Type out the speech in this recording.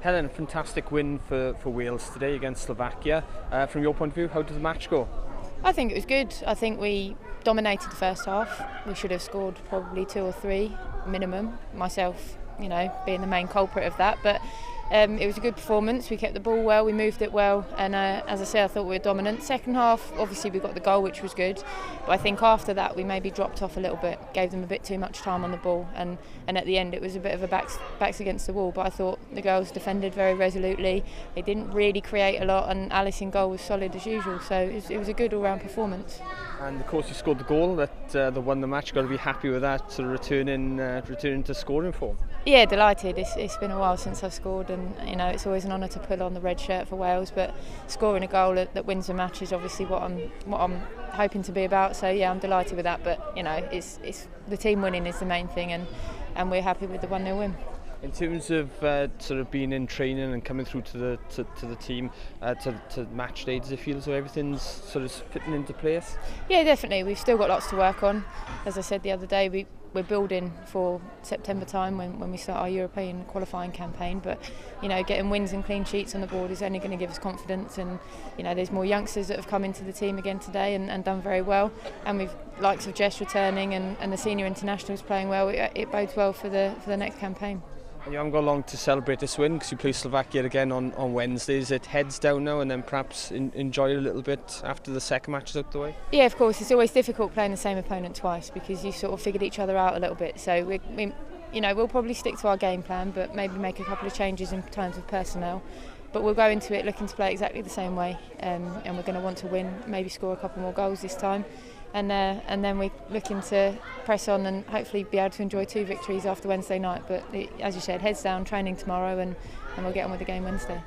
Helen, fantastic win for Wales today against Slovakia. From your point of view, how did the match go? I think it was good. I think we dominated the first half. We should have scored probably 2 or 3 minimum. Myself, being the main culprit of that. But it was a good performance. We kept the ball well, we moved it well, and as I said, I thought we were dominant. Second half, obviously we got the goal, which was good. But I think after that we maybe dropped off a little bit, gave them a bit too much time on the ball, and at the end it was a bit of a backs against the wall. But I thought the girls defended very resolutely. They didn't really create a lot, and Alice in goal was solid as usual. So it was a good all-round performance. And of course you scored the goal that won the match. Got to be happy with that, sort of returning to scoring form. Yeah, delighted. It's been a while since I've scored, and it's always an honour to pull on the red shirt for Wales. But scoring a goal that wins a match is obviously what I'm hoping to be about. So yeah, I'm delighted with that. But it's the team winning is the main thing, and we're happy with the 1-0 win. In terms of sort of being in training and coming through to the team to match day, does it feel as though everything's sort of fitting into place? Yeah, definitely. We've still got lots to work on. As I said the other day, we're building for September time when we start our European qualifying campaign. But getting wins and clean sheets on the board is only going to give us confidence. And there's more youngsters that have come into the team again today and done very well. And we've likes of Jess returning and the senior internationals playing well. It bodes well for the next campaign. You haven't got long to celebrate this win because you play Slovakia again on Wednesday. Is it heads down now and then perhaps enjoy a little bit after the second match is out the way? Yeah, of course. It's always difficult playing the same opponent twice because you sort of figured each other out a little bit. So we'll probably stick to our game plan, but maybe make a couple of changes in terms of personnel. But we'll go into it looking to play exactly the same way, and we're going to want to win, maybe score a couple more goals this time. And then we're looking to press on and hopefully be able to enjoy 2 victories after Wednesday night. But as you said, heads down, training tomorrow, and we'll get on with the game Wednesday.